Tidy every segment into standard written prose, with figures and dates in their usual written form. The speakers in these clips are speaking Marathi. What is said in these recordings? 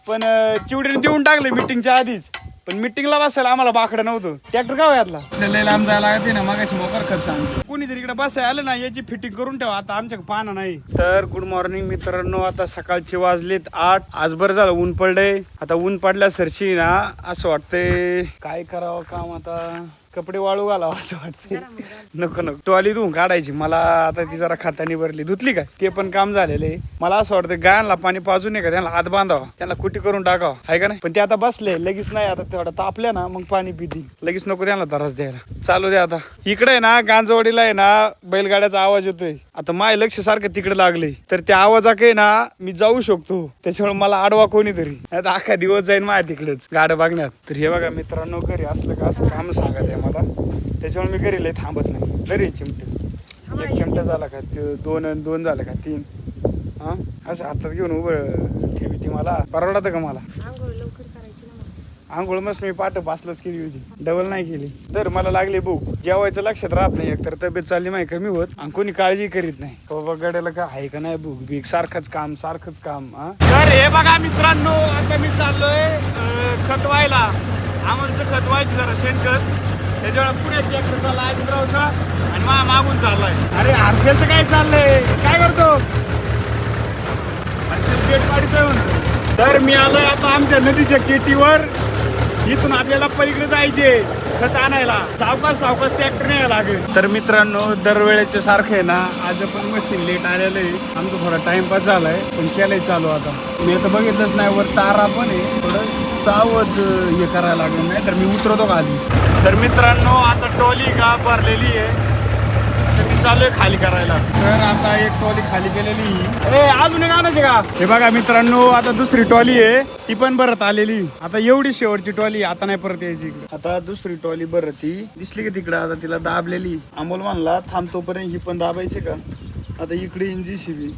पण चिवडीने देऊन टाकले मीटिंगच्या आधीच. पण मीटिंगला बसायला आम्हाला बाकडं नव्हतं. ट्रॅक्टर का यातला लय लांब जायला लागते ना, मगाशी मोकर खर्च सांगतो. कोणी जर इकडे बसायला आलं ना याची फिटिंग करून ठेवा. आता आमच्याकडे पाहणं नाही. तर गुड मॉर्निंग मित्रांनो, आता सकाळचे वाजलेत 8. आज बरं झालं ऊन पडलंय. आता ऊन पडल्या सरशी ना असं वाटतंय काय करावं काम, आता कपडे वाळू घालावं असं वाटतंय. नको नको टॉली धुवून काढायची मला. आता ती जरा खातानी भरली, धुतली काय ते पण काम झालेलं आहे. मला असं वाटतं गायांना पाणी पाजून नये का, त्यांना हात बांधावा, त्यांना कुटी करून टाकावं, आहे का नाही. पण ते आता बसले लगेच नाही, आता तेवढा तापल्या ना मग पाणी पितील. लगेच नको त्यांना त्रास द्यायला. चालू द्या आता. इकडे आहे ना गांजवाडीला आहे ना बैलगाड्याचा आवाज येतोय. आता माय लक्ष सारखं तिकडे लागले, तर त्या आवाजाक आहे ना मी जाऊ शकतो. त्याच्यामुळे मला आडवा कोणीतरी, आता अख्खा दिवस जाईल माझ्या तिकडेच गाड्या बघण्यात. तर हे बघा मित्रांनो, घरी असलं का असं काम सांगत आहे मला. त्याच्यामुळे मी घरी लय थांबत नाही. घरी चिमटे एक चिमटा झाला का, दोन झालं का 3, हा असं हातात घेऊन उभं ठेवी. ती मला परवडतं का मला. आंघोळ मस्त मी पाठ पासलंच केली होती, डबल नाही केली. तर मला लागली भूक, जेवायचं लक्षात राहत नाही. एकतर तब्येत चालली माही कमी होत आणि कोणी काळजी करीत नाही. बाबा गड्याला का आहे का नाही भूक बीक, सारखंच काम. तर हे बघा मित्रांनो, आता मी चाललोय खत व्हायला. आम्हाला खत व्हायचं जरा शेणखत. त्याच्यामुळे पुढे ट्रॅक्टर चालला आदित्रावचा आणि मागून चाललाय. अरे हर्षलचं काय चाललंय, काय करतो हर्षल? पेट पाडतोय म्हणतो. तर मी आलोय आता आमच्या नदीच्या केटीवर. इथून आपल्याला पलीकडे जायचे खत आणायला. सावकाश ट्रॅक्टर न्यायला लागेल. तर मित्रांनो, दरवेळेच्या सारखं आहे ना, आज पण मशीन लेट आलेलं आहे. आमचा थोडा टाइमपास झालाय, पण केलंय चालू. आता मी आता बघितलंच नाही, वर तारा पण आहे. थोडं सावध हे करायला लागेल, नाही तर मी उतरवतो का आधी. तर मित्रांनो, आता ट्रॉली का भरलेली आहे. आता मी चालू आहे खाली करायला. तर आता एक ट्रॉली खाली केलेली. अजून एक आणायचे का? हे बघा मित्रांनो, आता दुसरी ट्रॉली आहे, ती पण भरत आलेली. आता एवढी शेवटची ट्रॉली, आता नाही परत यायची इकडे. आता दुसरी ट्रॉली भरत ती दिसली की तिकडे. आता तिला दाबलेली. अमोल म्हणला थांबतोपर्यंत ही पण दाबायची का. आता इकडे इंजी शिबी.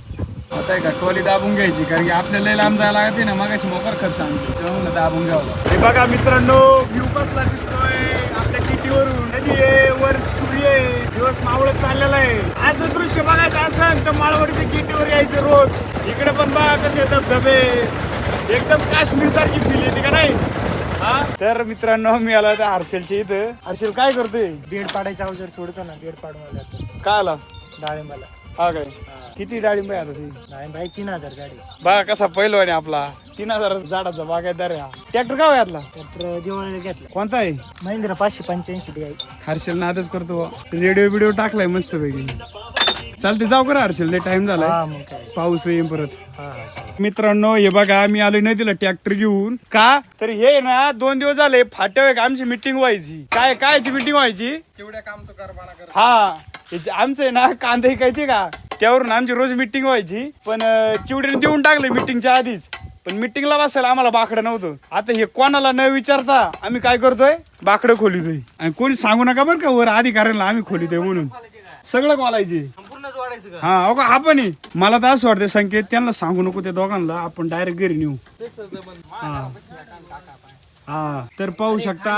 आता का ट्रॉली दाबून घ्यायची, कारण की आपल्याला लय लांब जायला लागते ना. मगाशी मोकर खर्च सांगतो, तेव्हा म्हणलं दाबून घ्यावं. हे बघा मित्रांनो, व्ह्यू कसला दिसतोय आपल्या किटीवरून. नदी आहे, वर सूर्य आहे, दिवस मावळत चाललेला आहे. असं दृश्य बघायचं असं तर माळवाडीच्या किटीवर यायचं रोज. इकडे पण बघा कसे धबधबे, एकदम काश्मीर सारखी फील येते का नाही. हा तर मित्रांनो, मी आलो आता हर्षलच्या इथं. हर्षल काय करतोय? बेड पाडायचा अवजार सोडतो ना, बेड पाडून काय आला डाळिंबाला. हा काय किती डाळिंब आहे आता ती? डाळिंबाई 3000 झाडे. बघा कसा पहिलवान आहे आपला. 3000 झाडाचा बागायतदार आहे. ट्रॅक्टर का यातला तर दिवाळीला घेतला. कोणता आहे? महिंद्रा 585 DI. हर्षल नादच करतो. रेडिओ टाकलाय मस्त पैकी. चालते जाऊ करा हर्षल, लय टाइम झालाय. मग काय. पाऊस येईन परत. मित्रांनो, हे बघा मी आलोय नदीला ट्रॅक्टर घेऊन. का तर हे ना 2 दिवस झाले फाट्यावर आमची मिटिंग व्हायची. कायची मिटिंग व्हायची? चिवड्या काम तो कर. हा आमचं आहे ना कांदे ऐकायचे का, त्यावरून आमची रोज मिटिंग व्हायची. पण चिवडीने देऊन टाकले मीटिंगच्या आधीच. पण मिटिंगला बसायला आम्हाला बाकडं नव्हतं. आता हे कोणाला न विचारता आम्ही काय करतोय, बाकडं खोलितोय. आणि कोणी सांगू नका बरं का वर अधिकाऱ्यांना आम्ही खोलितोय म्हणून. सगळं बोलायचे. हा पण मला तर असं वाटतं संकेत, त्यांना सांगू नको त्या दोघांना, आपण डायरेक्ट घरी नेऊ. हा तर पाहू शकता.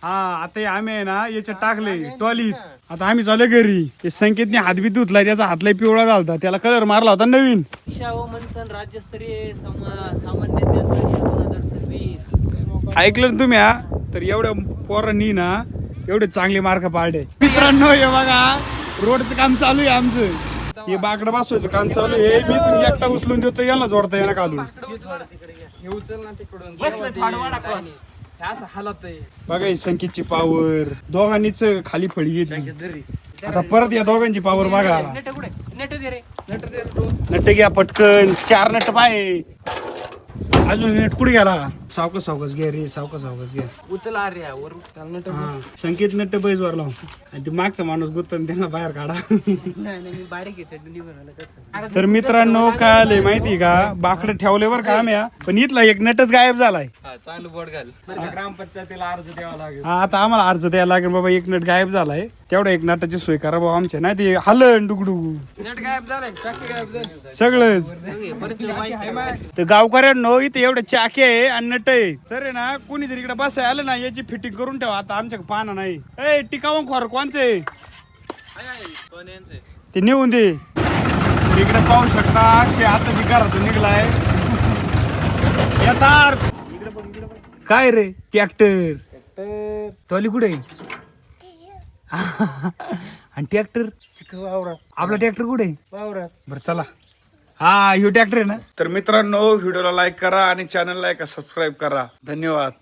हा आता आम्ही आहे ना याच्यात टाकले टॉलीत. आता आम्ही चालू घरी. ते संकेतने हात बी धुतलाय, त्याचा हातला पिवळा झालता, त्याला कलर मारला होता नवीन. मंथन राज्यस्तरीय सामान्य ज्ञान परीक्षा 2020 ऐकलं ना तुम्ही? हा तर एवढ्या पोरांनी ना एवढे चांगले मार्क पाडले. मित्रांनो, हे बघा रोडचं काम चालू आहे आमचं. हे बाकडं बसवायचं काम चालू आहे. मी पण एकटा उचलून देतो, याला जोडता येणार घालून. बघा संकेतची पावर, दोघांनीच खाली फळी घेतली. आता परत या दोघांची पावर बघा. नट घ्या पटकन, 4 नट पाय. अजून नट कुठे गेला? सावकाश घ्या रे, सावकाश घ्या. उचला रे वर. संकेत नट्ट पैज वर लावून आणि ते मागचा माणूस गुत्तून त्यांना बाहेर काढा. नाही बारीक आहे. तर मित्रांनो, काय आलंय माहिती का, बाकडं ठेवल्यावर काम या, पण इथला एक नटच गायब झालाय. चालू बोट घाल. ग्रामपंचायतीला अर्ज द्यावा लागेल. हा आता आम्हाला अर्ज द्यायला लागेल बाबा. एक नट गायब झालाय, तेवढा एक नटाची सोय करा बाबा आमच्या. नाही ते हलन डुगडुगू नट गायब झालाय, चाकी गायब झाली, सगळंच. तर गावकऱ्यांनो, इथे एवढे चाके आहे आणि नट आहे. तर आहे ना कोणी जर इकडे बसायला आलं ना याची फिटिंग करून ठेवा. आता आमच्याकडे पाहणं नाही. टिकावं खोर कोणचे ते नेऊन दे. इकडे पाहू शकता अक्षय आताशी घरातून निघलाय. थार काय रे ट्रॅक्टर ट्रॉली कुठे आणि ट्रॅक्टर आपला ट्रॅक्टर कुठे बरं चला हा ह्यो ट्रॅक्टर आहे ना तर मित्रांनो व्हिडिओला लाईक करा आणि चॅनलला सबस्क्राईब करा धन्यवाद.